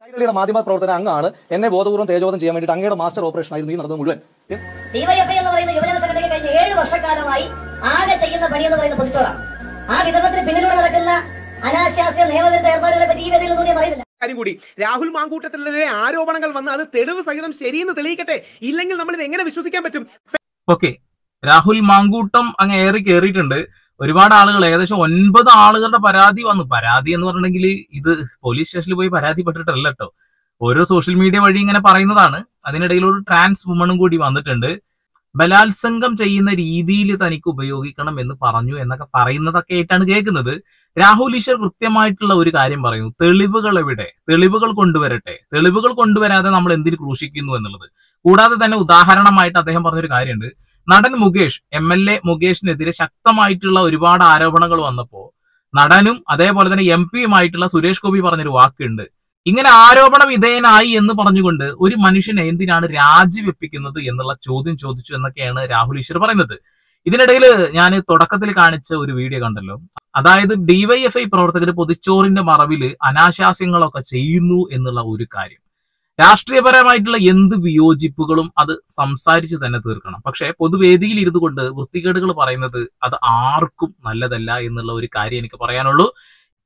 കൈരളിയുടെ മാധ്യമ പ്രവർത്തനം അങ്ങാണ് എന്നെ ബോധപൂർവ്വം തേജോധം ചെയ്യാൻ വേണ്ടിയിട്ട് അങ്ങയുടെ മാസ്റ്റർ ഓപ്പറേഷൻ ആയിരുന്നു ഈ നടന്നത് മുഴുവൻ. ഡിവൈഎഫ്ഐ എന്ന് പറയുന്ന യുവജന സംഘടന കഴിഞ്ഞ 7 വർഷക്കാലമായി ആകെ ചെയ്യുന്ന പണി എന്ന് പറയുന്ന പൊതിച്ചോറാണ്. ആ വിതരണത്തിന് പിന്നിലൂടെ നടക്കുന്ന അനാശാസ്യ നിയമവിരുദ്ധ ഏർപ്പാടുകളെ പറ്റി ഈ വേദിയിൽ ഒന്നും ഞാൻ പറയുന്നില്ല. കാര്യം കൂടി രാഹുൽ മാങ്കൂട്ടത്തിനെതിരെ ആരോപണങ്ങൾ വന്ന് അത് തെളിവ് സഹിതം ശരിയെന്ന് തെളിയിക്കട്ടെ. ഇല്ലെങ്കിൽ നമ്മൾ ഇത് എങ്ങനെ വിശ്വസിക്കാൻ പറ്റും? ഓക്കെ, രാഹുൽ മാങ്കൂട്ടം അങ്ങ് ഏറി കയറിയിട്ടുണ്ട്. ഒരുപാട് ആളുകൾ, ഏകദേശം 9 ആളുകളുടെ പരാതി വന്നു. പരാതി എന്ന് പറഞ്ഞിട്ടുണ്ടെങ്കിൽ ഇത് പോലീസ് സ്റ്റേഷനിൽ പോയി പരാതിപ്പെട്ടിട്ടല്ല കേട്ടോ, ഓരോ സോഷ്യൽ മീഡിയ വഴി ഇങ്ങനെ പറയുന്നതാണ്. അതിനിടയിൽ ഒരു ട്രാൻസ് വുമണും കൂടി വന്നിട്ടുണ്ട്. ബലാത്സംഗം ചെയ്യുന്ന രീതിയിൽ തനിക്ക് ഉപയോഗിക്കണം എന്ന് പറഞ്ഞു എന്നൊക്കെ പറയുന്നതൊക്കെ ആയിട്ടാണ് കേൾക്കുന്നത്. രാഹുൽ ഈശ്വർ കൃത്യമായിട്ടുള്ള ഒരു കാര്യം പറയുന്നു: തെളിവുകൾ എവിടെ? തെളിവുകൾ കൊണ്ടുവരട്ടെ. തെളിവുകൾ കൊണ്ടുവരാതെ നമ്മൾ എന്തിന് ക്രൂശിക്കുന്നു എന്നുള്ളത്. കൂടാതെ തന്നെ ഉദാഹരണമായിട്ട് അദ്ദേഹം പറഞ്ഞൊരു കാര്യമുണ്ട്. നടൻ മുകേഷ്, MLA മുകേഷിനെതിരെ ശക്തമായിട്ടുള്ള ഒരുപാട് ആരോപണങ്ങൾ വന്നപ്പോ നടനും അതേപോലെ തന്നെ MP-യുമായിട്ടുള്ള സുരേഷ് ഗോപി പറഞ്ഞൊരു വാക്കുണ്ട്: ഇങ്ങനെ ആരോപണ വിധേയനായി എന്ന് പറഞ്ഞുകൊണ്ട് ഒരു മനുഷ്യനെ എന്തിനാണ് രാജിവെപ്പിക്കുന്നത് എന്നുള്ള ചോദ്യം ചോദിച്ചു എന്നൊക്കെയാണ് രാഹുൽ ഈശ്വർ പറയുന്നത്. ഇതിനിടയിൽ ഞാൻ തുടക്കത്തിൽ കാണിച്ച ഒരു വീഡിയോ കണ്ടല്ലോ, അതായത് DYFI പ്രവർത്തകർ പൊതിച്ചോറിന്റെ മറവില് അനാശാസ്യങ്ങളൊക്കെ ചെയ്യുന്നു എന്നുള്ള ഒരു കാര്യം. രാഷ്ട്രീയപരമായിട്ടുള്ള എന്ത് വിയോജിപ്പുകളും അത് സംസാരിച്ച് തന്നെ തീർക്കണം. പക്ഷെ പൊതുവേദിയിൽ ഇരുന്നു കൊണ്ട് വൃത്തികേടുകൾ പറയുന്നത് അത് ആർക്കും നല്ലതല്ല എന്നുള്ള ഒരു കാര്യം എനിക്ക് പറയാനുള്ളൂ.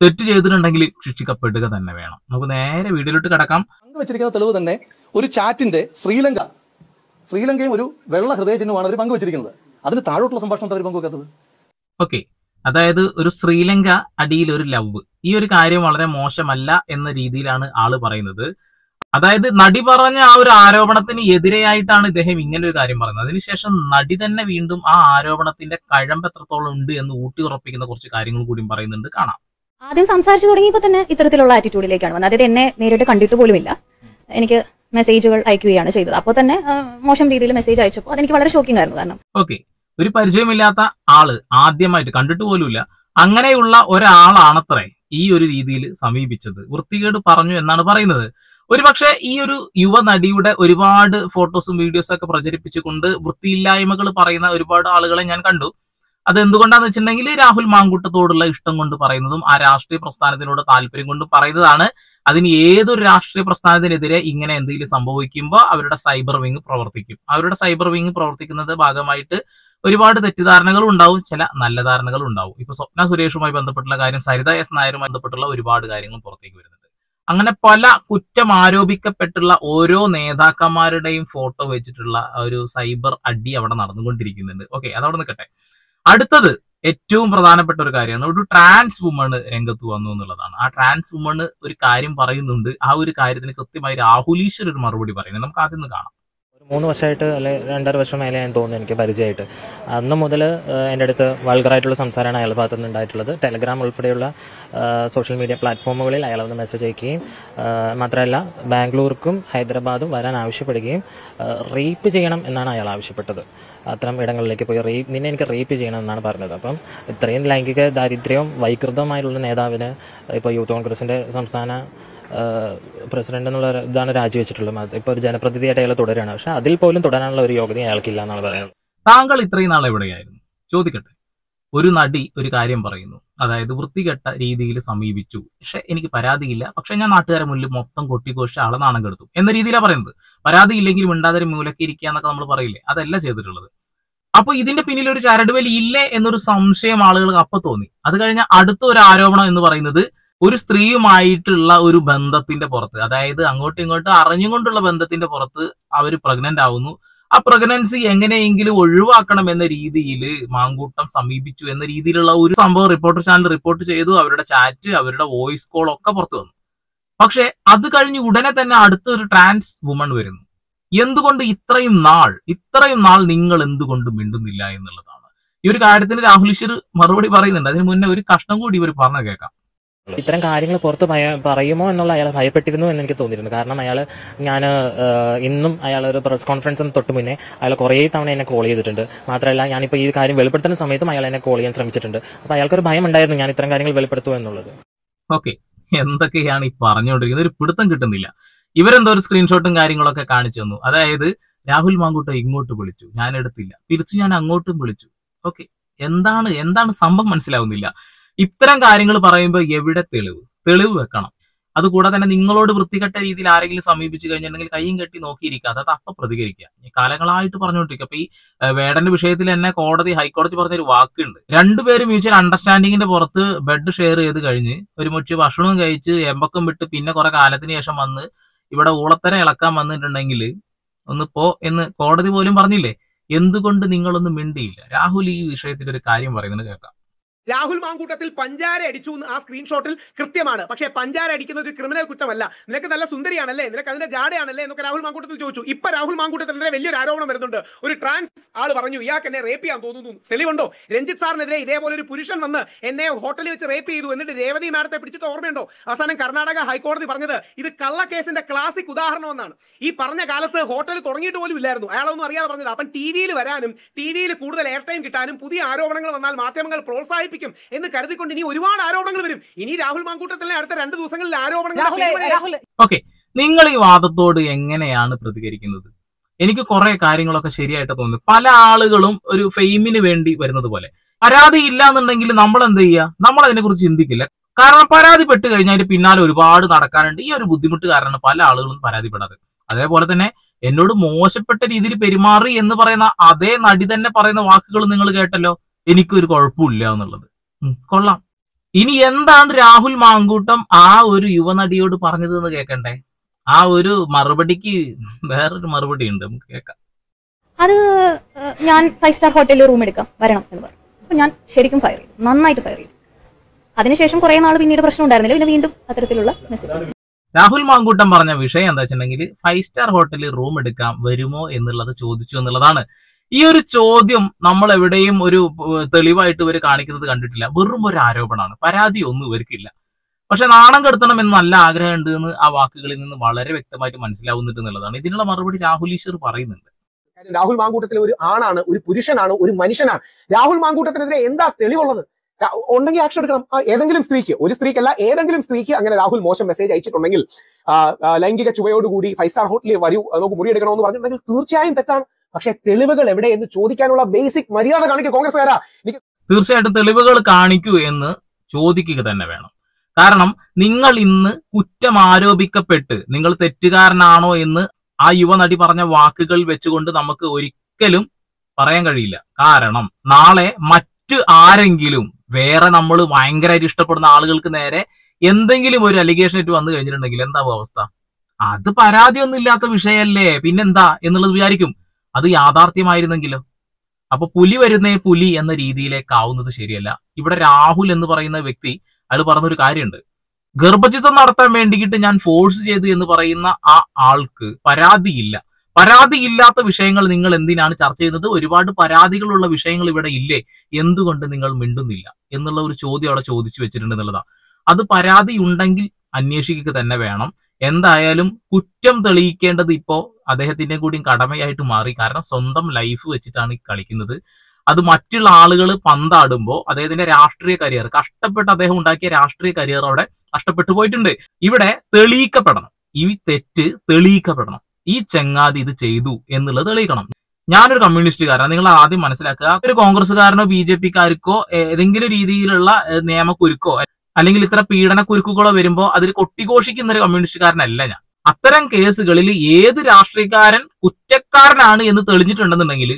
തെറ്റ് ചെയ്തിട്ടുണ്ടെങ്കിൽ ശിക്ഷിക്കപ്പെടുക തന്നെ വേണം. നമുക്ക് നേരെ വീഡിയോയിലോട്ട് കിടക്കാം. പങ്കുവച്ചിരിക്കുന്ന തെളിവ് തന്നെ ഒരു ചാറ്റിന്റെ ശ്രീലങ്കയും ഒരു വെള്ള ഹൃദയ ചിഹ്നമാണ് അവർ പങ്കുവച്ചിരിക്കുന്നത്. അതിന് താഴോട്ടുള്ള സംഭാഷണം അവർ പങ്കുവെക്കാത്തത്. ഓക്കെ, അതായത് ഒരു ശ്രീലങ്ക അടിയിൽ ഒരു ലവ്, ഈ ഒരു കാര്യം വളരെ മോശമല്ല എന്ന രീതിയിലാണ് ആള് പറയുന്നത്. അതായത് നടി പറഞ്ഞ ആ ഒരു ആരോപണത്തിന് എതിരെയായിട്ടാണ് ഇദ്ദേഹം ഇങ്ങനെ ഒരു കാര്യം പറയുന്നത്. അതിനുശേഷം നടി തന്നെ വീണ്ടും ആ ആരോപണത്തിന്റെ കഴമ്പ് എത്രത്തോളം ഉണ്ട് എന്ന് ഊട്ടി ഉറപ്പിക്കുന്ന കുറച്ച് കാര്യങ്ങൾ കൂടി പറയുന്നുണ്ട്. കാണാം. ആദ്യം സംസാരിച്ചു തുടങ്ങിയപ്പോൾ തന്നെ ഇത്തരത്തിലുള്ള ആറ്റിറ്റ്യൂഡിലേക്കാണ് വന്നത്. അതായത് എന്നെ നേരിട്ട് കണ്ടിട്ട് പോലുമില്ല, എനിക്ക് മെസ്സേജുകൾ അയക്കുകയാണ് ചെയ്തത്. അപ്പോൾ തന്നെ മോശം രീതിയിൽ മെസ്സേജ് അയച്ചപ്പോൾ അതെനിക്ക് വളരെ ഷോക്കിംഗ് ആയിരുന്നു. കാരണം ഓക്കെ, ഒരു പരിചയമില്ലാത്ത ആള്, ആദ്യമായിട്ട് കണ്ടിട്ട് പോലുമില്ല, അങ്ങനെയുള്ള ഒരാളാണത്രേ ഈ ഒരു രീതിയിൽ സമീപിച്ചത്. വൃത്തികേട് പറഞ്ഞു എന്നാണ് പറയുന്നത്. ഒരുപക്ഷെ ഈ ഒരു യുവനടിയുടെ ഒരുപാട് ഫോട്ടോസും വീഡിയോസും ഒക്കെ പ്രചരിപ്പിച്ചുകൊണ്ട് വൃത്തിയില്ലായ്മകൾ പറയുന്ന ഒരുപാട് ആളുകളെ ഞാൻ കണ്ടു. അതെന്തുകൊണ്ടാന്ന് വെച്ചിട്ടുണ്ടെങ്കിൽ രാഹുൽ മാങ്കൂട്ടത്തോടുള്ള ഇഷ്ടം കൊണ്ട് പറയുന്നതും ആ രാഷ്ട്രീയ പ്രസ്ഥാനത്തിനോട് താല്പര്യം കൊണ്ട് പറയുന്നതാണ്. അതിന് ഏതൊരു രാഷ്ട്രീയ പ്രസ്ഥാനത്തിനെതിരെ ഇങ്ങനെ എന്തെങ്കിലും സംഭവിക്കുമ്പോൾ അവരുടെ സൈബർ വിങ് പ്രവർത്തിക്കും. അവരുടെ സൈബർ വിങ് പ്രവർത്തിക്കുന്നത് ഭാഗമായിട്ട് ഒരുപാട് തെറ്റിദ്ധാരണകളും ഉണ്ടാവും, ചില നല്ല ധാരണകളും ഉണ്ടാവും. ഇപ്പൊ സ്വപ്ന സുരേഷുമായി ബന്ധപ്പെട്ടുള്ള കാര്യം, സരിത എസ് നായരുമായി ബന്ധപ്പെട്ടുള്ള ഒരുപാട് കാര്യങ്ങൾ പുറത്തേക്ക് വരുന്നുണ്ട്. അങ്ങനെ പല കുറ്റം ആരോപിക്കപ്പെട്ടുള്ള ഓരോ നേതാക്കന്മാരുടെയും ഫോട്ടോ വെച്ചിട്ടുള്ള ഒരു സൈബർ അടി അവിടെ നടന്നുകൊണ്ടിരിക്കുന്നുണ്ട്. ഓക്കെ, അതവിടെ നിൽക്കട്ടെ. അടുത്തത് ഏറ്റവും പ്രധാനപ്പെട്ട ഒരു കാര്യമാണ്, ഒരു ട്രാൻസ് വുമണ് രംഗത്ത് വന്നു എന്നുള്ളതാണ്. ആ ട്രാൻസ് വുമണ് ഒരു കാര്യം പറയുന്നുണ്ട്. ആ ഒരു കാര്യത്തിന് കൃത്യമായി രാഹുൽ ഈശ്വർ ഒരു മറുപടി പറയുന്നത് നമുക്ക് ആദ്യം ഒന്ന് കാണാം. 3 വർഷമായിട്ട് അല്ലെ 2.5 വർഷം മേലെ ഞാൻ തോന്നുന്നു എനിക്ക് പരിചയമായിട്ട്. അന്ന് മുതൽ എൻ്റെ അടുത്ത് വൾഗറായിട്ടുള്ള സംസാരമാണ് അയാളുടെ ഭാഗത്തു നിന്ന് ഉണ്ടായിട്ടുള്ളത്. ടെലഗ്രാം ഉൾപ്പെടെയുള്ള സോഷ്യൽ മീഡിയ പ്ലാറ്റ്ഫോമുകളിൽ അയാൾ വന്ന് മെസ്സേജ് അയക്കുകയും മാത്രമല്ല ബാംഗ്ലൂർക്കും ഹൈദരാബാദും വരാൻ ആവശ്യപ്പെടുകയും റേപ്പ് ചെയ്യണം എന്നാണ് അയാൾ ആവശ്യപ്പെട്ടത്. അത്തരം ഇടങ്ങളിലേക്ക് പോയി നിന്നെ എനിക്ക് റേപ്പ് ചെയ്യണം എന്നാണ് പറഞ്ഞത്. അപ്പം ഇത്രയും ലൈംഗിക ദാരിദ്ര്യവും വൈകൃതമായിട്ടുള്ള നേതാവിന് ഇപ്പോൾ യൂത്ത് കോൺഗ്രസിൻ്റെ സംസ്ഥാന പ്രസിഡന്റ് എന്നുള്ള ഇതാണ് രാജിവെച്ചിട്ടുള്ളത്. ഇപ്പൊ ഒരു ജനപ്രതിനിധിയായിട്ട് അയാൾ തുടരുകയാണ്. പക്ഷെ അതിൽ പോലും തുടരാനുള്ള ഒരു യോഗ്യത അയാൾക്കില്ല എന്നാണ് പറയുന്നത്. താങ്കൾ ഇത്രയും നാൾ എവിടെയായിരുന്നു? ചോദിക്കട്ടെ. ഒരു നടി ഒരു കാര്യം പറയുന്നു, അതായത് വൃത്തികെട്ട രീതിയിൽ സമീപിച്ചു, പക്ഷെ എനിക്ക് പരാതിയില്ല, പക്ഷെ ഞാൻ നാട്ടുകാരെ മുന്നിൽ മൊത്തം കൊട്ടിഘോഷിച്ച് ആളെ നാണം കെടുത്തു എന്ന രീതിയിലാണ് പറയുന്നത്. പരാതി ഇല്ലെങ്കിലും മിണ്ടാതെ മൂലക്കി ഇരിക്കുക എന്നൊക്കെ നമ്മൾ പറയില്ലേ, അതല്ല ചെയ്തിട്ടുള്ളത്. അപ്പൊ ഇതിന്റെ പിന്നിൽ ഒരു ചരടുവലി ഇല്ലേ എന്നൊരു സംശയം ആളുകൾക്ക് അപ്പൊ തോന്നി. അത് കഴിഞ്ഞ അടുത്ത ഒരു ആരോപണം എന്ന് പറയുന്നത് ഒരു സ്ത്രീയുമായിട്ടുള്ള ഒരു ബന്ധത്തിന്റെ പുറത്ത്, അതായത് അങ്ങോട്ടും ഇങ്ങോട്ടും അറിഞ്ഞുകൊണ്ടുള്ള ബന്ധത്തിന്റെ പുറത്ത് അവർ പ്രഗ്നന്റ് ആവുന്നു. ആ പ്രഗ്നൻസി എങ്ങനെയെങ്കിലും ഒഴിവാക്കണം എന്ന രീതിയിൽ മാങ്കൂട്ടം സമീപിച്ചു എന്ന രീതിയിലുള്ള ഒരു സംഭവം റിപ്പോർട്ടർ ചാനൽ റിപ്പോർട്ട് ചെയ്തു. അവരുടെ ചാറ്റ്, അവരുടെ വോയിസ് കോൾ ഒക്കെ പുറത്തു വന്നു. പക്ഷെ അത് കഴിഞ്ഞ് ഉടനെ തന്നെ അടുത്തൊരു ട്രാൻസ് വുമൺ വരുന്നു. എന്തുകൊണ്ട് ഇത്രയും നാൾ നിങ്ങൾ എന്തുകൊണ്ട് മിണ്ടുന്നില്ല എന്നുള്ളതാണ്. ഈ ഒരു കാര്യത്തിന് രാഹുൽ ഈശ്വർ മറുപടി പറയുന്നുണ്ട്. അതിന് മുന്നേ ഒരു കഷ്ണം കൂടി ഇവർ പറഞ്ഞു കേൾക്കാം. ഇത്തരം കാര്യങ്ങൾ പുറത്ത് പറയുമോ എന്നുള്ള അയാൾ ഭയപ്പെട്ടിരുന്നു എന്ന് എനിക്ക് തോന്നിയിരുന്നു. കാരണം ഞാൻ ഇന്നും അയാൾ ഒരു പ്രസ് കോൺഫറൻസിന് തൊട്ട് മുന്നേ അയാൾ കുറേ തവണ എന്നെ കോൾ ചെയ്തിട്ടുണ്ട്. മാത്രമല്ല ഞാനിപ്പോൾ ഈ കാര്യം വെളിപ്പെടുത്തുന്ന സമയത്തും അയാൾ എന്നെ കോൾ ചെയ്യാൻ ശ്രമിച്ചിട്ടുണ്ട്. അപ്പൊ അയാൾക്കൊരു ഭയം ഉണ്ടായിരുന്നു ഞാൻ ഇത്തരം കാര്യങ്ങൾ വെളിപ്പെടുത്തുമോ എന്നുള്ളത്. ഓക്കെ, എന്തൊക്കെയാണ് ഈ പറഞ്ഞുകൊണ്ടിരിക്കുന്നത്? ഒരു പിടുത്തം കിട്ടുന്നില്ല. ഇവരെന്തോ ഒരു സ്ക്രീൻഷോട്ടും കാര്യങ്ങളൊക്കെ കാണിച്ചു തന്നു. അതായത് രാഹുൽ മാങ്കൂട്ടം ഇങ്ങോട്ട് വിളിച്ചു, ഞാൻ എടുത്തില്ല, തിരിച്ചു ഞാൻ അങ്ങോട്ടും വിളിച്ചു. ഓക്കെ, എന്താണ് സംഭവം മനസ്സിലാവുന്നില്ല. ഇത്തരം കാര്യങ്ങൾ പറയുമ്പോൾ എവിടെ തെളിവ് വെക്കണം? അതുകൂടാതെ തന്നെ നിങ്ങളോട് വൃത്തികെട്ട രീതിയിൽ ആരെങ്കിലും സമീപിച്ചു കഴിഞ്ഞിട്ടുണ്ടെങ്കിൽ കൈയും കെട്ടി നോക്കിയിരിക്കുക, അതായത് അപ്പൊ പ്രതികരിക്കുക. കാലങ്ങളായിട്ട് പറഞ്ഞുകൊണ്ടിരിക്കുക. അപ്പൊ ഈ വേടന്റെ വിഷയത്തിൽ തന്നെ ഹൈക്കോടതി പറഞ്ഞൊരു വാക്കുണ്ട്, രണ്ടുപേരും മ്യൂച്വൽ അണ്ടർസ്റ്റാൻഡിങ്ങിന്റെ പുറത്ത് ബെഡ് ഷെയർ ചെയ്ത് കഴിഞ്ഞ് ഒരുമിച്ച് ഭക്ഷണവും കഴിച്ച് എമ്പക്കം വിട്ട് പിന്നെ കുറെ കാലത്തിന് ശേഷം വന്ന് ഇവിടെ ഊളത്തര ഇളക്കാൻ വന്നിട്ടുണ്ടെങ്കിൽ ഒന്ന് പോ എന്ന് കോടതി പോലും പറഞ്ഞില്ലേ. എന്തുകൊണ്ട് നിങ്ങളൊന്നും മിണ്ടിയില്ല? രാഹുൽ ഈ വിഷയത്തിൽ ഒരു കാര്യം പറയുന്നത് കേൾക്കാം. രാഹുൽ മാങ്കൂട്ടത്തിൽ പഞ്ചാര അടിച്ചു എന്ന് ആ സ്ക്രീൻഷോട്ടിൽ കൃത്യമാണ്. പക്ഷേ പഞ്ചാര അടിക്കുന്നത് ഒരു ക്രിമിനൽ കുറ്റമല്ല. നിനക്ക് നല്ല സുന്ദരിയാണല്ലേ, നിനക്ക് അതിന്റെ ജാടയാണല്ലേ എന്നൊക്കെ രാഹുൽ മാങ്കൂട്ടത്തിൽ ചോദിച്ചു. ഇപ്പൊ രാഹുൽ മാങ്കൂട്ടത്തിനെതിരെ വലിയൊരു ആരോപണം വരുന്നുണ്ട്. ഒരു ട്രാൻസ് ആള് പറഞ്ഞു ഇയാൾക്ക് എന്നെ റേപ്പ് ചെയ്യാൻ തോന്നുന്നു. തെളിവുണ്ടോ? രഞ്ജിത്ത് സാറിനെതിരെ ഇതേപോലെ ഒരു പുരുഷൻ വന്ന് എന്നെ ഹോട്ടലിൽ വെച്ച് റേപ്പ് ചെയ്തു എന്നിട്ട് രേവതി മാഡത്തെ പിടിച്ചിട്ട് ഓർമ്മയുണ്ടോ? അവസാനം കർണാടക ഹൈക്കോടതി പറഞ്ഞത് ഇത് കള്ളക്കേസിന്റെ ക്ലാസിക് ഉദാഹരണം എന്നാണ്. ഈ പറഞ്ഞ കാലത്ത് ഹോട്ടൽ തുടങ്ങിയിട്ട് പോലും ഇല്ലായിരുന്നു, അയാളൊന്നും അറിയാതെ പറഞ്ഞത്. അപ്പം ടി വിയിൽ വരാനും ടി വിയിൽ കൂടുതൽ എയർ ടൈം കിട്ടാനും പുതിയ ആരോപണങ്ങൾ വന്നാൽ മാധ്യമങ്ങൾ പ്രോത്സാഹിപ്പിക്കും എന്ന് കരുതിക്കൊണ്ട് ഇനി ഒരുപാട് ആരോപണങ്ങൾ വരും. ഇനി രാഹുൽ മാങ്കൂട്ടത്തിലെ അടുത്ത 2 ദിവസങ്ങളിൽ ആരോപണങ്ങൾ. ഓക്കെ, നിങ്ങൾ ഈ വാദത്തോട് എങ്ങനെയാണ് പ്രതികരിക്കുന്നത്? എനിക്ക് കുറെ കാര്യങ്ങളൊക്കെ ശരിയായിട്ട് തോന്നുന്നു. പല ആളുകളും ഒരു ഫെയിമിന് വേണ്ടി വരുന്നത് പോലെ. പരാതി ഇല്ല എന്നുണ്ടെങ്കിൽ നമ്മൾ എന്ത് ചെയ്യുക? നമ്മൾ അതിനെ കുറിച്ച് ചിന്തിക്കില്ല. കാരണം പരാതിപ്പെട്ട് കഴിഞ്ഞാൽ അതിന്റെ പിന്നാലെ ഒരുപാട് നടക്കാനുണ്ട്. ഈ ഒരു ബുദ്ധിമുട്ട് കാരണം പല ആളുകളും പരാതിപ്പെടാതെ. അതേപോലെ തന്നെ എന്നോട് മോശപ്പെട്ട രീതിയിൽ പെരുമാറി എന്ന് പറയുന്ന അതേ നടി തന്നെ പറയുന്ന വാക്കുകൾ നിങ്ങൾ കേട്ടല്ലോ, എനിക്കൊരു കുഴപ്പമില്ല എന്നുള്ളത്. കൊള്ളാം. ഇനി എന്താണ് രാഹുൽ മാങ്കൂട്ടം ആ ഒരു യുവനടിയോട് പറഞ്ഞത് എന്ന് കേൾക്കണ്ടേ? ആ ഒരു മറുപടിക്ക് വേറൊരു മറുപടി ഉണ്ട്, നമുക്ക് കേൾക്കാം. അത് ഞാൻ 5 സ്റ്റാർ ഹോട്ടലിൽ റൂം എടുക്കാം വരണം എന്ന് പറഞ്ഞു. അപ്പൊ ഞാൻ ശരിക്കും ഫയർ ചെയ്തു, നന്നായിട്ട് ഫയർ ചെയ്തു. അതിനുശേഷം കുറെ നാൾ പിന്നീട് പ്രശ്നം ഉണ്ടായിരുന്നില്ല. പിന്നെ വീണ്ടും അത്തരത്തിലുള്ള മെസ്സേജ്. രാഹുൽ മാങ്കൂട്ടം പറഞ്ഞ വിഷയം എന്താ വെച്ചിട്ടുണ്ടെങ്കിൽ 5 സ്റ്റാർ ഹോട്ടലിൽ റൂം എടുക്കാം വരുമോ എന്നുള്ളത് ചോദിച്ചു എന്നുള്ളതാണ്. ഈ ഒരു ചോദ്യം നമ്മൾ എവിടെയും ഒരു തെളിവായിട്ട് ഇവർ കാണിക്കുന്നത് കണ്ടിട്ടില്ല. വെറും ഒരു ആരോപണമാണ്, പരാതി ഒന്നും ഇവർക്കില്ല. പക്ഷെ നാണം കെടുത്തണം എന്ന് നല്ല ആഗ്രഹം ഉണ്ട് എന്ന് ആ വാക്കുകളിൽ നിന്ന് വളരെ വ്യക്തമായിട്ട് മനസ്സിലാവുന്നുണ്ട് എന്നുള്ളതാണ്. ഇതിനുള്ള മറുപടി രാഹുൽ ഈശ്വർ പറയുന്നുണ്ട്. രാഹുൽ മാങ്കൂട്ടത്തിൽ ഒരു ആണാണ്, ഒരു പുരുഷനാണ്, ഒരു മനുഷ്യനാണ്. രാഹുൽ മാങ്കൂട്ടത്തിനെതിരെ എന്താ തെളിവുള്ളത്? ഉണ്ടെങ്കിൽ ആക്ഷൻ എടുക്കണം. ഏതെങ്കിലും സ്ത്രീക്ക്, ഒരു സ്ത്രീക്കല്ല ഏതെങ്കിലും സ്ത്രീക്ക് അങ്ങനെ രാഹുൽ മോശം മെസ്സേജ് അയച്ചിട്ടുണ്ടെങ്കിൽ ലൈംഗിക ചുവയോടുകൂടി 5 സ്റ്റാർ ഹോട്ടലിൽ വരൂ നമുക്ക് മുറിയെടുക്കണമെന്ന് പറഞ്ഞിട്ടുണ്ടെങ്കിൽ തീർച്ചയായും തെറ്റാണ്. പക്ഷെ തെളിവുകൾ എവിടെ എന്ന് ചോദിക്കാനുള്ള ബേസിക് മര്യാദ കാണിക്കുക കോൺഗ്രസ്സുകാരാ. തീർച്ചയായിട്ടും തെളിവുകൾ കാണിക്കൂ എന്ന് ചോദിക്കുക തന്നെ വേണം. കാരണം നിങ്ങൾ ഇന്ന് കുറ്റം ആരോപിക്കപ്പെട്ട് നിങ്ങൾ തെറ്റുകാരനാണോ എന്ന് ആ യുവനടി പറഞ്ഞ വാക്കുകൾ വെച്ചുകൊണ്ട് നമുക്ക് ഒരിക്കലും പറയാൻ കഴിയില്ല. കാരണം നാളെ മറ്റ് ആരെങ്കിലും വേറെ നമ്മൾ ഭയങ്കരമായിട്ട് ഇഷ്ടപ്പെടുന്ന ആളുകൾക്ക് നേരെ എന്തെങ്കിലും ഒരു അലിഗേഷൻ ആയിട്ട് വന്നു കഴിഞ്ഞിട്ടുണ്ടെങ്കിൽ എന്താവും അവസ്ഥ? അത് പരാതിയൊന്നും ഇല്ലാത്ത വിഷയമല്ലേ, പിന്നെന്താ എന്നുള്ളത് വിചാരിക്കും. അത് യാഥാർത്ഥ്യമായിരുന്നെങ്കിലോ? അപ്പൊ പുലി വരുന്നേ പുലി എന്ന രീതിയിലേക്കാവുന്നത് ശരിയല്ല. ഇവിടെ രാഹുൽ എന്ന് പറയുന്ന വ്യക്തി അയാൾ പറഞ്ഞൊരു കാര്യമുണ്ട്, ഗർഭചിത്രം നടത്താൻ വേണ്ടിയിട്ട് ഞാൻ ഫോഴ്സ് ചെയ്തു എന്ന് പറയുന്ന ആ ആൾക്ക് പരാതിയില്ല. പരാതിയില്ലാത്ത വിഷയങ്ങൾ നിങ്ങൾ എന്തിനാണ് ചർച്ച ചെയ്യുന്നത്? ഒരുപാട് പരാതികളുള്ള വിഷയങ്ങൾ ഇവിടെ ഇല്ലേ, എന്തുകൊണ്ട് നിങ്ങൾ മിണ്ടുന്നില്ല എന്നുള്ള ഒരു ചോദ്യം അവിടെ ചോദിച്ചു വെച്ചിട്ടുണ്ട് എന്നുള്ളതാണ്. അത് പരാതി ഉണ്ടെങ്കിൽ അന്വേഷിക്കുക തന്നെ വേണം. എന്തായാലും കുറ്റം തെളിയിക്കേണ്ടത് ഇപ്പോ അദ്ദേഹത്തിന്റെ കൂടി കടമയായിട്ട് മാറി. കാരണം സ്വന്തം ലൈഫ് വെച്ചിട്ടാണ് കളിക്കുന്നത്. അത് മറ്റുള്ള ആളുകൾ പന്താടുമ്പോൾ അദ്ദേഹത്തിന്റെ രാഷ്ട്രീയ കരിയർ, കഷ്ടപ്പെട്ട് അദ്ദേഹം ഉണ്ടാക്കിയ രാഷ്ട്രീയ കരിയർ അവിടെ നഷ്ടപ്പെട്ടു പോയിട്ടുണ്ട്. ഇവിടെ തെളിയിക്കപ്പെടണം, ഈ തെറ്റ് തെളിയിക്കപ്പെടണം. ഈ ചങ്ങാതി ഇത് ചെയ്തു എന്നുള്ളത് തെളിയിക്കണം. ഞാനൊരു കമ്മ്യൂണിസ്റ്റുകാരനാണ്, നിങ്ങൾ ആദ്യം മനസ്സിലാക്കുക. ഒരു കോൺഗ്രസ്സുകാരനോ BJP-ക്കാർക്കോ ഏതെങ്കിലും രീതിയിലുള്ള നിയമക്കുരുക്കോ അല്ലെങ്കിൽ ഇത്ര പീഡന കുരുക്കുകളോ വരുമ്പോൾ അതിൽ കൊട്ടിഘോഷിക്കുന്ന ഒരു കമ്മ്യൂണിസ്റ്റുകാരനല്ല ഞാൻ. അത്തരം കേസുകളിൽ ഏത് രാഷ്ട്രീയക്കാരൻ കുറ്റക്കാരനാണ് എന്ന് തെളിഞ്ഞിട്ടുണ്ടെന്നുണ്ടെങ്കിൽ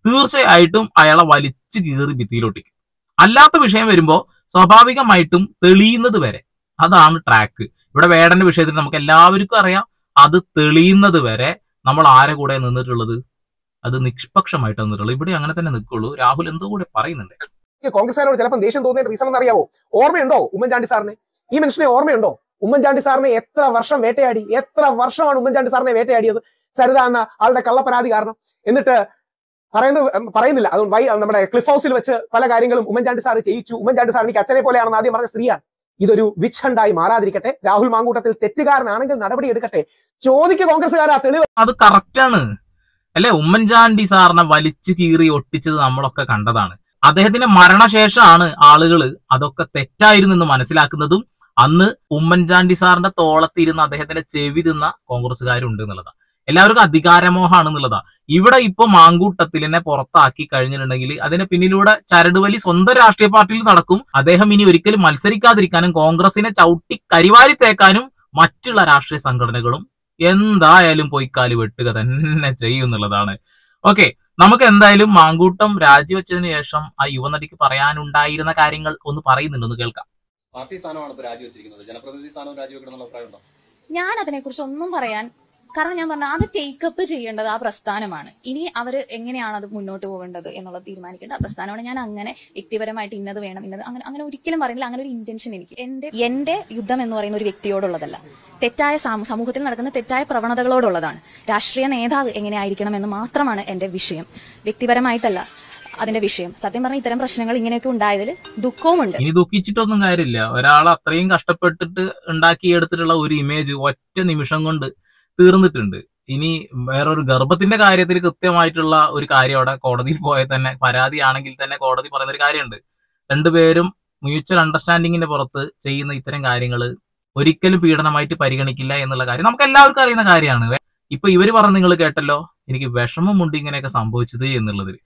തീർച്ചയായിട്ടും അയാളെ വലിച്ചു കീറി ഭിത്തിയിലൊട്ടിക്കും. അല്ലാത്ത വിഷയം വരുമ്പോൾ സ്വാഭാവികമായിട്ടും തെളിയുന്നത് വരെ, അതാണ് ട്രാക്ക്. ഇവിടെ വേടന്റെ വിഷയത്തിൽ നമുക്ക് എല്ലാവർക്കും അറിയാം, അത് തെളിയുന്നത് വരെ നമ്മൾ ആരെ കൂടെ നിന്നിട്ടുള്ളത്? അത് നിഷ്പക്ഷമായിട്ട് നിന്നിട്ടുള്ളത്. ഇവിടെ അങ്ങനെ തന്നെ നിൽക്കുള്ളൂ. രാഹുൽ എന്തോ കൂടെ പറയുന്നുണ്ട്. കോൺഗ്രസ്സുകാരോട് ചിലപ്പോൾ ദേഷ്യം തോന്നിയ റീസൺ എന്ന് അറിയാവോ? ഓർമ്മയുണ്ടോ ഉമ്മൻചാണ്ടി സാറിനെ? ഈ മനുഷ്യനെ ഓർമ്മയുണ്ടോ? ഉമ്മൻചാണ്ടി സാറിനെ എത്ര വർഷം വേട്ടയാടി, എത്ര വർഷമാണ് ഉമ്മൻചാണ്ടി സാറിനെ വേട്ടയാടിയത്? സരിത എന്ന ആളുടെ കള്ളപ്പരാതി കാരണം. എന്നിട്ട് പറയുന്നില്ല, അതുകൊണ്ട് നമ്മുടെ ക്ലിഫ് ഹൗസിൽ വെച്ച് പല കാര്യങ്ങളും ഉമ്മൻചാണ്ടി സാർ ചെയ്യിച്ചു. ഉമ്മൻചാണ്ടി സാർ എനിക്ക് അച്ഛനെ പോലെയാണെന്ന് ആദ്യം പറഞ്ഞ സ്ത്രീയാണ്. ഇതൊരു വിച്ച് ഹണ്ടായി മാറാതിരിക്കട്ടെ. രാഹുൽ മാങ്കൂട്ടത്തിൽ തെറ്റുകാരനാണെങ്കിൽ നടപടി എടുക്കട്ടെ. ചോദിക്കുക കോൺഗ്രസ്സുകാരാ തെളിവ്. അത് കറക്റ്റാണ് അല്ലെ? ഉമ്മൻചാണ്ടി സാറിനെ വലിച്ചു കീറി ഒട്ടിച്ചത് നമ്മളൊക്കെ കണ്ടതാണ്. അദ്ദേഹത്തിന്റെ മരണശേഷമാണ് ആളുകൾ അതൊക്കെ തെറ്റായിരുന്നു എന്ന് മനസ്സിലാക്കുന്നതും അന്ന് ഉമ്മൻചാണ്ടി സാറിന്റെ തോളത്തിരുന്ന് അദ്ദേഹത്തിന്റെ ചെവി തിന്ന കോൺഗ്രസ്സുകാരുണ്ട് എന്നുള്ളതാണ്. എല്ലാവർക്കും അധികാരമോഹമാണ് എന്നുള്ളതാ. ഇവിടെ ഇപ്പൊ മാങ്കൂട്ടത്തിലിനെ പുറത്താക്കി കഴിഞ്ഞിട്ടുണ്ടെങ്കിൽ അതിന് പിന്നിലൂടെ ചരടുവലി സ്വന്തം രാഷ്ട്രീയ പാർട്ടിയിൽ നടക്കും. അദ്ദേഹം ഇനി ഒരിക്കലും മത്സരിക്കാതിരിക്കാനും കോൺഗ്രസിനെ ചവിട്ടി കരിവാരി തേക്കാനും മറ്റുള്ള രാഷ്ട്രീയ സംഘടനകളും എന്തായാലും പൊയ്ക്കാല് വെട്ടുക തന്നെ ചെയ്യും എന്നുള്ളതാണ്. ഓക്കെ, നമുക്ക് എന്തായാലും മാങ്കൂട്ടം രാജിവെച്ചതിന് ശേഷം ആ യുവനടിക്ക് പറയാനുണ്ടായിരുന്ന കാര്യങ്ങൾ ഒന്ന് പറയുന്നുണ്ടെന്ന് കേൾക്കാം. പാർട്ടി സ്ഥാനമാണ് ഇപ്പൊ രാജിവെച്ചിരിക്കുന്നത്, ജനപ്രതിനിധി സ്ഥാനം രാജിവെക്കണം എന്നുള്ള അഭിപ്രായം ഉണ്ടോ? ഞാൻ അതിനെക്കുറിച്ച് ഒന്നും പറയാൻ, കാരണം ഞാൻ പറഞ്ഞ അത് ടേക്കപ്പ് ചെയ്യേണ്ടത് ആ പ്രസ്ഥാനമാണ്. ഇനി അവർ എങ്ങനെയാണ് അത് മുന്നോട്ട് പോകേണ്ടത് എന്നുള്ളത് തീരുമാനിക്കേണ്ട ആ പ്രസ്ഥാനമാണ്. ഞാൻ അങ്ങനെ വ്യക്തിപരമായിട്ട് ഇന്നത് വേണം ഇന്നത് അങ്ങനെ ഒരിക്കലും പറയുന്നില്ല. അങ്ങനെ ഒരു ഇന്റൻഷൻ എനിക്ക് എന്റെ യുദ്ധം എന്ന് പറയുന്ന ഒരു വ്യക്തിയോടുള്ളതല്ല, തെറ്റായ സമൂഹത്തിൽ നടക്കുന്ന തെറ്റായ പ്രവണതകളോടുള്ളതാണ്. രാഷ്ട്രീയ നേതാവ് എങ്ങനെയായിരിക്കണം എന്ന് മാത്രമാണ് എന്റെ വിഷയം, വ്യക്തിപരമായിട്ടല്ല അതിന്റെ വിഷയം. സത്യം പറഞ്ഞ ഇത്തരം പ്രശ്നങ്ങൾ ഇങ്ങനെയൊക്കെ ഉണ്ടായതിൽ ദുഃഖവുമുണ്ട്. ഇനി ദുഃഖിച്ചിട്ടൊന്നും കാര്യമില്ല. ഒരാൾ അത്രയും കഷ്ടപ്പെട്ടിട്ട് ഉണ്ടാക്കിയെടുത്തിട്ടുള്ള ഒരു ഇമേജ് ഒറ്റ നിമിഷം കൊണ്ട് തീർന്നിട്ടുണ്ട്. ഇനി വേറൊരു ഗർഭത്തിന്റെ കാര്യത്തിൽ കൃത്യമായിട്ടുള്ള ഒരു കാര്യം അവിടെ കോടതിയിൽ പോയാൽ തന്നെ, പരാതിയാണെങ്കിൽ തന്നെ കോടതി പറയുന്ന ഒരു കാര്യമുണ്ട്. രണ്ടുപേരും മ്യൂച്വൽ അണ്ടർസ്റ്റാൻഡിങ്ങിന്റെ പുറത്ത് ചെയ്യുന്ന ഇത്തരം കാര്യങ്ങൾ ഒരിക്കലും പീഡനമായിട്ട് പരിഗണിക്കില്ല എന്നുള്ള കാര്യം നമുക്ക് എല്ലാവർക്കും അറിയുന്ന കാര്യമാണ്. ഇപ്പൊ ഇവര് പറഞ്ഞ് നിങ്ങൾ കേട്ടല്ലോ, എനിക്ക് വിഷമമുണ്ട് ഇങ്ങനെയൊക്കെ സംഭവിച്ചത് എന്നുള്ളതിൽ.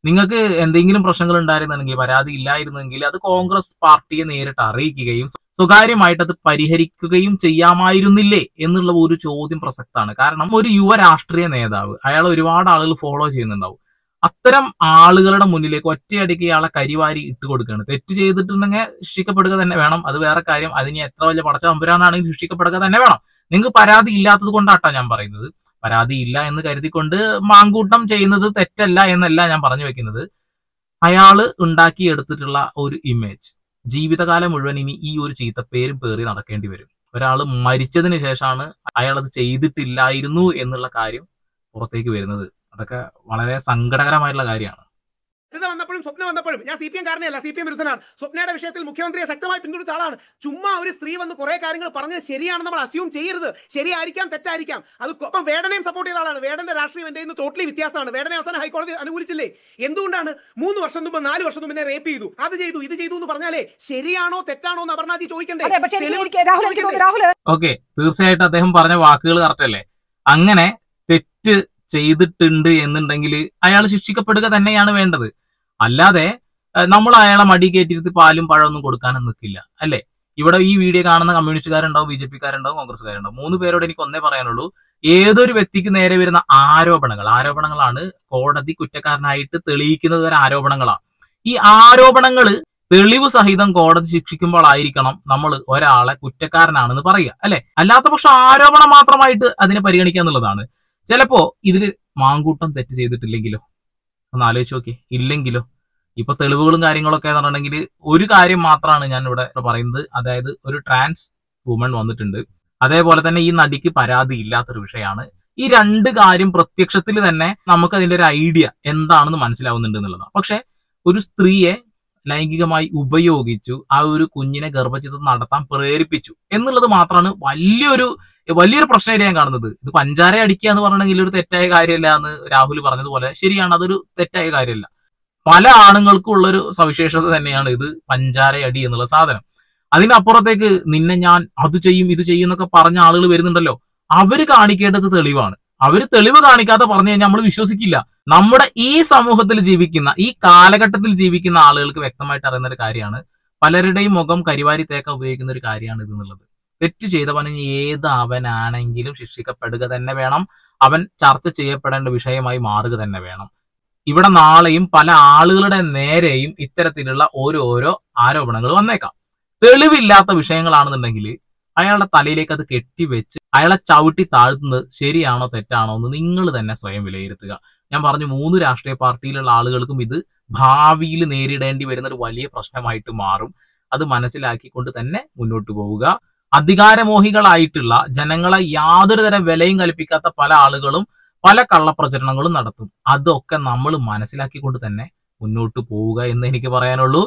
നിങ്ങൾക്ക് എന്തെങ്കിലും പ്രശ്നങ്ങൾ ഉണ്ടായിരുന്നെങ്കിൽ, പരാതി ഇല്ലായിരുന്നെങ്കിൽ അത് കോൺഗ്രസ് പാർട്ടിയെ നേരിട്ട് അറിയിക്കുകയും സ്വകാര്യമായിട്ട് അത് പരിഹരിക്കുകയും ചെയ്യാമായിരുന്നില്ലേ എന്നുള്ള ഒരു ചോദ്യം പ്രസക്തമാണ്. കാരണം ഒരു യുവ രാഷ്ട്രീയ നേതാവ്, അയാൾ ഒരുപാട് ആളുകൾ ഫോളോ ചെയ്യുന്നുണ്ടാവും. അത്തരം ആളുകളുടെ മുന്നിലേക്ക് ഒറ്റയടിക്ക് ഇയാളെ കരിവാരി ഇട്ട് കൊടുക്കുകയാണ്. തെറ്റ് ചെയ്തിട്ടുണ്ടെങ്കിൽ ശിക്ഷിക്കപ്പെടുക തന്നെ വേണം, അത് വേറെ കാര്യം. അതിന് എത്ര വലിയ പടച്ച തമ്പുരാനാണെങ്കിൽ ശിക്ഷിക്കപ്പെടുക തന്നെ വേണം. നിങ്ങൾക്ക് പരാതി ഇല്ലാത്തത് കൊണ്ടാട്ടോ ഞാൻ പറയുന്നത്. പരാതി ഇല്ല എന്ന് കരുതിക്കൊണ്ട് മാങ്കൂട്ടം ചെയ്യുന്നത് തെറ്റല്ല എന്നല്ല ഞാൻ പറഞ്ഞു വെക്കുന്നത്. അയാള് ഉണ്ടാക്കിയെടുത്തിട്ടുള്ള ഒരു ഇമേജ് ജീവിതകാലം മുഴുവൻ ഇനി ഈ ഒരു ചീത്തപ്പേരും പേറി നടക്കേണ്ടി വരും. ഒരാൾ മരിച്ചതിന് ശേഷമാണ് അയാൾ അത് ചെയ്തിട്ടില്ലായിരുന്നു എന്നുള്ള കാര്യം പുറത്തേക്ക് വരുന്നത്. അതൊക്കെ വളരെ സങ്കടകരമായിട്ടുള്ള കാര്യമാണ്. വന്നപ്പോഴും സ്വപ്ന വന്നപ്പോഴും ഞാൻ CPM കാരനല്ല, CPM വിരുദ്ധനാണ്. സ്വപ്നയുടെ വിഷയത്തിൽ മുഖ്യമന്ത്രിയെ ശക്തമായി പിന്തുണച്ച ആളാണ്. ചുമ്മാ ഒരു സ്ത്രീ വന്ന് കുറെ കാര്യങ്ങൾ പറഞ്ഞത് ശരിയാണെന്ന് നമ്മൾ അസ്യൂം ചെയ്യരുത്. ശരിയായിരിക്കാം, തെറ്റായിരിക്കാം. അത് ഒപ്പം വേടനെയും സപ്പോർട്ട് ചെയ്ത ആളാണ്. വേടന്റെ രാഷ്ട്രീയം എന്റെ ടോട്ടലി വ്യത്യാസമാണ്. വേടനെ അവസാനം ഹൈക്കോടതി അനുകൂലിച്ചില്ലേ? എന്തുകൊണ്ടാണ് 3 വർഷം മുമ്പ് 4 വർഷം മുമ്പ് റേപ്പ് ചെയ്തു, അത് ചെയ്തു, ഇത് ചെയ്തു എന്ന് പറഞ്ഞാലേ ശരിയാണോ തെറ്റാണോ എന്ന് അപർണാജി ചോദിക്കണ്ടേ? ഓക്കെ, തീർച്ചയായിട്ടും അദ്ദേഹം പറഞ്ഞ വാക്കുകൾ കറക്റ്റ് അല്ലേ? അങ്ങനെ തെറ്റ് ചെയ്തിട്ടുണ്ട് എന്നുണ്ടെങ്കിൽ അയാൾ ശിക്ഷിക്കപ്പെടുക തന്നെയാണ് വേണ്ടത്. അല്ലാതെ നമ്മൾ അയാളെ മടി കയറ്റിരുത്തി പാലും പഴമൊന്നും കൊടുക്കാനൊന്നും നിൽക്കില്ല, അല്ലേ? ഇവിടെ ഈ വീഡിയോ കാണുന്ന കമ്മ്യൂണിസ്റ്റുകാരുണ്ടാവും, BJP-കാരുണ്ടാവും, കോൺഗ്രസ്സുകാരുണ്ടാവും. 3 പേരോട് എനിക്ക് ഒന്നേ പറയാനുള്ളൂ. ഏതൊരു വ്യക്തിക്ക് നേരെ വരുന്ന ആരോപണങ്ങളാണ് കോടതി കുറ്റക്കാരനായിട്ട് തെളിയിക്കുന്നത് വരെ ആരോപണങ്ങളാണ്. ഈ ആരോപണങ്ങൾ തെളിവ് സഹിതം കോടതി ശിക്ഷിക്കുമ്പോൾ ആയിരിക്കണം നമ്മൾ ഒരാളെ കുറ്റക്കാരനാണെന്ന് പറയുക, അല്ലെ? അല്ലാത്ത പക്ഷെ ആരോപണം മാത്രമായിട്ട് അതിനെ പരിഗണിക്കുക എന്നുള്ളതാണ്. ചിലപ്പോ ഇതില് മാങ്കൂട്ടം തെറ്റ് ചെയ്തിട്ടില്ലെങ്കിലോ ഒന്ന് ആലോചിച്ച് നോക്കി, ഇല്ലെങ്കിലോ? ഇപ്പൊ തെളിവുകളും കാര്യങ്ങളൊക്കെ എന്ന് പറഞ്ഞിട്ടുണ്ടെങ്കിൽ ഒരു കാര്യം മാത്രമാണ് ഞാൻ ഇവിടെ പറയുന്നത്. അതായത് ഒരു ട്രാൻസ് വുമൺ വന്നിട്ടുണ്ട്, അതേപോലെ തന്നെ ഈ നടിക്ക് പരാതി ഇല്ലാത്തൊരു വിഷയമാണ്. ഈ 2 കാര്യം പ്രത്യക്ഷത്തിൽ തന്നെ നമുക്ക് അതിന്റെ ഒരു ഐഡിയ എന്താണെന്ന് മനസ്സിലാവുന്നുണ്ട് എന്നുള്ളതാണ്. പക്ഷെ ഒരു സ്ത്രീയെ ലൈംഗികമായി ഉപയോഗിച്ചു, ആ ഒരു കുഞ്ഞിനെ ഗർഭചിത്രം നടത്താൻ പ്രേരിപ്പിച്ചു എന്നുള്ളത് മാത്രമാണ് വലിയൊരു പ്രശ്നമായിട്ട് ഞാൻ കാണുന്നത്. ഇത് പഞ്ചാര അടിക്കുക എന്ന് പറഞ്ഞിട്ടുണ്ടെങ്കിൽ ഒരു തെറ്റായ കാര്യമല്ല എന്ന് രാഹുൽ പറഞ്ഞതുപോലെ ശരിയാണ്, അതൊരു തെറ്റായ കാര്യമല്ല. പല ആണുങ്ങൾക്കും ഉള്ളൊരു സവിശേഷത തന്നെയാണ് ഇത് പഞ്ചാര അടി എന്നുള്ള സാധനം. അതിനപ്പുറത്തേക്ക് നിന്നെ ഞാൻ അത് ചെയ്യും ഇത് ചെയ്യും എന്നൊക്കെ പറഞ്ഞ ആളുകൾ വരുന്നുണ്ടല്ലോ, അവര് കാണിക്കേണ്ടത് തെളിവാണ്. അവര് തെളിവ് കാണിക്കാതെ പറഞ്ഞു കഴിഞ്ഞാൽ നമ്മൾ വിശ്വസിക്കില്ല. നമ്മുടെ ഈ സമൂഹത്തിൽ ജീവിക്കുന്ന, ഈ കാലഘട്ടത്തിൽ ജീവിക്കുന്ന ആളുകൾക്ക് വ്യക്തമായിട്ട് അറിയുന്ന ഒരു കാര്യമാണ്, പലരുടെയും മുഖം കരിവാരി തേക്കാൻ ഉപയോഗിക്കുന്ന ഒരു കാര്യമാണ് ഇത് എന്നുള്ളത്. തെറ്റ് ചെയ്തവന് ഏത് അവനാണെങ്കിലും ശിക്ഷിക്കപ്പെടുക തന്നെ വേണം. അവൻ ചർച്ച ചെയ്യപ്പെടേണ്ട വിഷയമായി മാറുക തന്നെ വേണം. ഇവിടെ നാളെയും പല ആളുകളുടെ നേരെയും ഇത്തരത്തിലുള്ള ഓരോരോ ആരോപണങ്ങൾ വന്നേക്കാം. തെളിവില്ലാത്ത വിഷയങ്ങളാണെന്നുണ്ടെങ്കിൽ അയാളുടെ തലയിലേക്ക് അത് കെട്ടിവെച്ച് അയാളെ ചവിട്ടി താഴ്ത്തുന്നത് ശരിയാണോ തെറ്റാണോ എന്ന് നിങ്ങൾ തന്നെ സ്വയം വിലയിരുത്തുക. ഞാൻ പറഞ്ഞു, 3 രാഷ്ട്രീയ പാർട്ടിയിലുള്ള ആളുകൾക്കും ഇത് ഭാവിയിൽ നേരിടേണ്ടി വരുന്ന ഒരു വലിയ പ്രശ്നമായിട്ട് മാറും. അത് മനസ്സിലാക്കിക്കൊണ്ട് തന്നെ മുന്നോട്ട് പോവുക. അധികാരമോഹികളായിട്ടുള്ള ജനങ്ങളെ യാതൊരു തരം വിലയും കൽപ്പിക്കാത്ത പല ആളുകളും പല കള്ളപ്രചരണങ്ങളും നടത്തും. അതൊക്കെ നമ്മൾ മനസ്സിലാക്കിക്കൊണ്ട് തന്നെ മുന്നോട്ട് പോവുക എന്ന് എനിക്ക് പറയാനുള്ളൂ.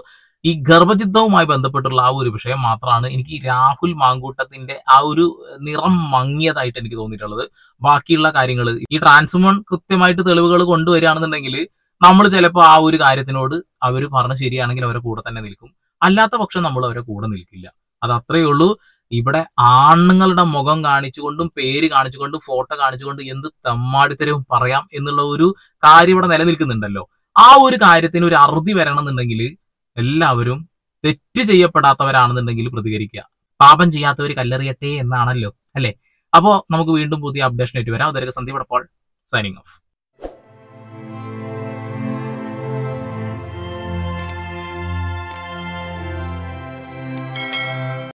ഈ ഗർഭചിത്രവുമായി ബന്ധപ്പെട്ടുള്ള ആ ഒരു വിഷയം മാത്രമാണ് എനിക്ക് രാഹുൽ മാങ്കൂട്ടത്തിന്റെ ആ ഒരു നിറം മങ്ങിയതായിട്ട് എനിക്ക് തോന്നിയിട്ടുള്ളത്. ബാക്കിയുള്ള കാര്യങ്ങൾ, ഈ ട്രാൻസ്വുമൺ കൃത്യമായിട്ട് തെളിവുകൾ കൊണ്ടുവരികയാണെന്നുണ്ടെങ്കിൽ നമ്മൾ ചിലപ്പോൾ ആ ഒരു കാര്യത്തിനോട് അവർ പറഞ്ഞ ശരിയാണെങ്കിൽ അവരെ കൂടെ തന്നെ നിൽക്കും. അല്ലാത്ത പക്ഷം നമ്മൾ അവരെ കൂടെ നിൽക്കില്ല. അത് അത്രയേ ഉള്ളൂ. ഇവിടെ ആണുങ്ങളുടെ മുഖം കാണിച്ചുകൊണ്ടും പേര് കാണിച്ചുകൊണ്ടും ഫോട്ടോ കാണിച്ചുകൊണ്ടും എന്ത് തെമ്മാടിത്തരവും പറയാം എന്നുള്ള ഒരു കാര്യം ഇവിടെ നിലനിൽക്കുന്നുണ്ടല്ലോ. ആ ഒരു കാര്യത്തിന് ഒരു അറുതി വരണം എന്നുണ്ടെങ്കിൽ എല്ലാവരും തെറ്റ് ചെയ്യപ്പെടാത്തവരാണെന്നുണ്ടെങ്കിൽ പ്രതികരിക്കുക. പാപം ചെയ്യാത്തവർ കല്ലെറിയട്ടെ എന്നാണല്ലോ അല്ലെ. അപ്പോ നമുക്ക് വീണ്ടും പുതിയ അപ്ഡേഷൻ ആയിട്ട് വരാം. അതൊരു സന്ദീപ് പോൾ സൈനിങ് ഓഫ്.